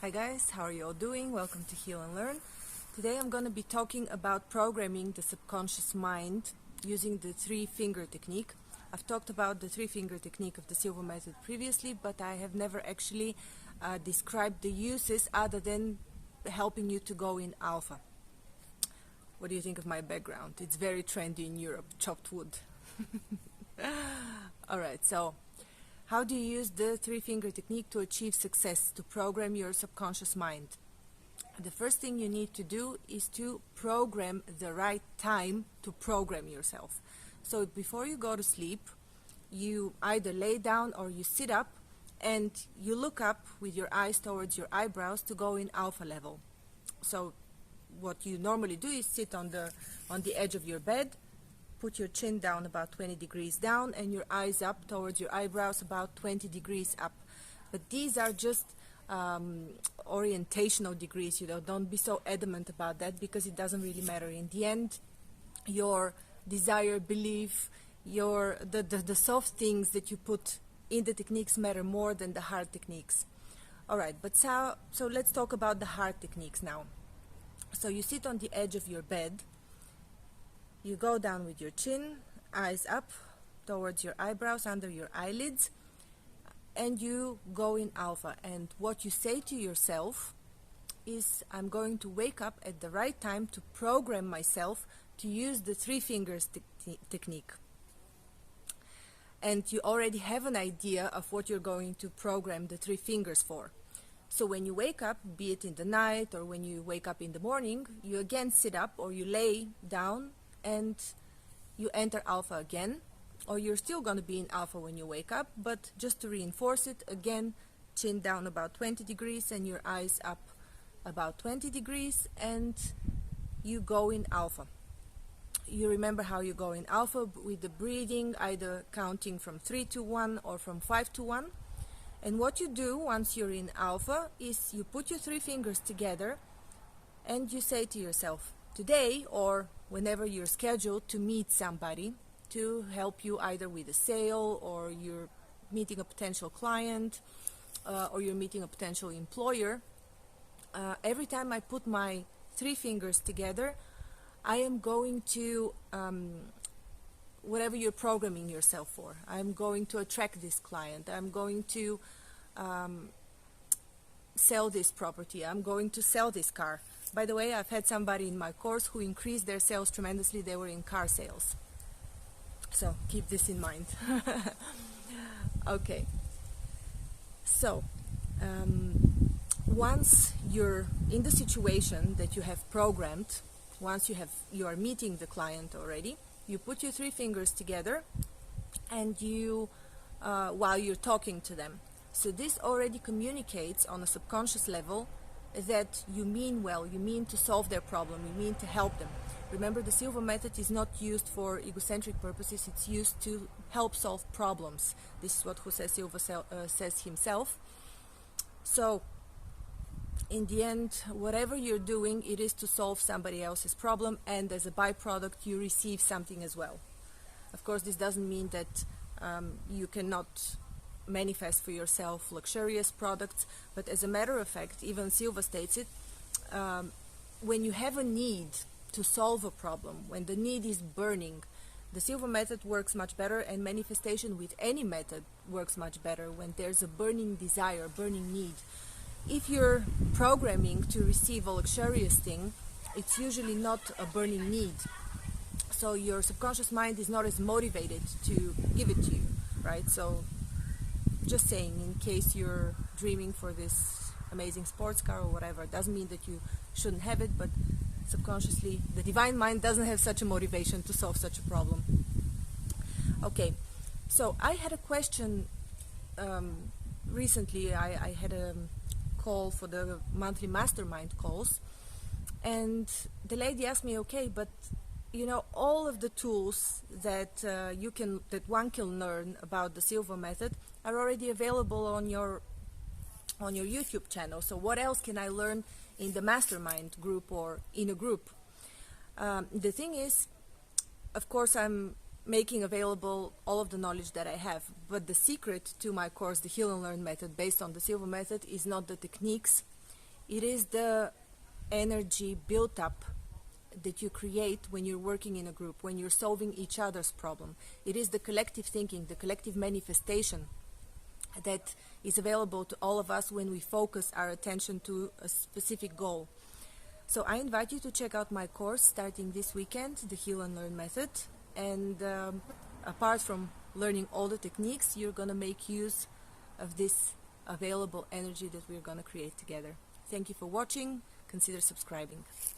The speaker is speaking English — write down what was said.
Hi guys, how are you all doing? Welcome to Heal and Learn. Today I'm going to be talking about programming the subconscious mind using the three-finger technique. I've talked about the three-finger technique of the Silva method previously, but I have never actually described the uses other than helping you to go in alpha. What do you think of my background? It's very trendy in Europe, chopped wood. Alright, so how do you use the three-finger technique to achieve success, to program your subconscious mind? The first thing you need to do is to program the right time to program yourself. So before you go to sleep, you either lay down or you sit up and you look up with your eyes towards your eyebrows to go in alpha level. So what you normally do is sit on the edge of your bed, put your chin down about 20 degrees down and your eyes up towards your eyebrows about 20 degrees up. But these are just orientational degrees, don't be so adamant about that because it doesn't really matter. In the end, your desire, belief, the soft things that you put in the techniques matter more than the hard techniques. Alright, but so let's talk about the hard techniques now. So you sit on the edge of your bed. You go down with your chin, eyes up towards your eyebrows, under your eyelids, and you go in alpha. And what you say to yourself is, I'm going to wake up at the right time to program myself to use the three fingers technique. And you already have an idea of what you're going to program the three fingers for. So when you wake up, be it in the night or when you wake up in the morning, you again sit up or you lay down and you enter alpha again, or you're still going to be in alpha when you wake up, but just to reinforce it, again, chin down about 20 degrees and your eyes up about 20 degrees and you go in alpha. You remember how you go in alpha with the breathing, either counting from 3 to 1 or from 5 to 1. And what you do once you're in alpha is you put your three fingers together and you say to yourself, today or whenever you're scheduled to meet somebody to help you either with a sale or you're meeting a potential client or you're meeting a potential employer, every time I put my three fingers together, I am going to, whatever you're programming yourself for, I'm going to attract this client, I'm going to sell this property, I'm going to sell this car. By the way, I've had somebody in my course who increased their sales tremendously. They were in car sales. So keep this in mind. Okay. So once you're in the situation that you have programmed, once you are meeting the client already, you put your three fingers together and you while you're talking to them. So this already communicates on a subconscious level that you mean well, you mean to solve their problem, you mean to help them. Remember, the Silva method is not used for egocentric purposes, it's used to help solve problems. This is what Jose Silva says himself. So, in the end, whatever you're doing, it is to solve somebody else's problem, and as a byproduct, you receive something as well. Of course, this doesn't mean that you cannot manifest for yourself luxurious products, but as a matter of fact, even Silva states it, when you have a need to solve a problem, when the need is burning, the Silva method works much better, and manifestation with any method works much better when there's a burning desire, burning need. If you're programming to receive a luxurious thing, it's usually not a burning need. So your subconscious mind is not as motivated to give it to you, right? So just saying, in case you're dreaming for this amazing sports car or whatever, it doesn't mean that you shouldn't have it, but subconsciously the divine mind doesn't have such a motivation to solve such a problem. Okay, so I had a question recently. I had a call for the monthly mastermind calls, and the lady asked me, okay, but all of the tools that one can learn about the Silva method are already available on your YouTube channel. So what else can I learn in the mastermind group or in a group? The thing is, of course, I'm making available all of the knowledge that I have, but the secret to my course, the Heal and Learn method, based on the Silva method, is not the techniques, It is the energy built up that you create when you're working in a group, when you're solving each other's problem. It is the collective thinking, the collective manifestation that is available to all of us when we focus our attention to a specific goal. So I invite you to check out my course starting this weekend, the Heal and Learn method. And apart from learning all the techniques, you're going to make use of this available energy that we're going to create together. Thank you for watching. Consider subscribing.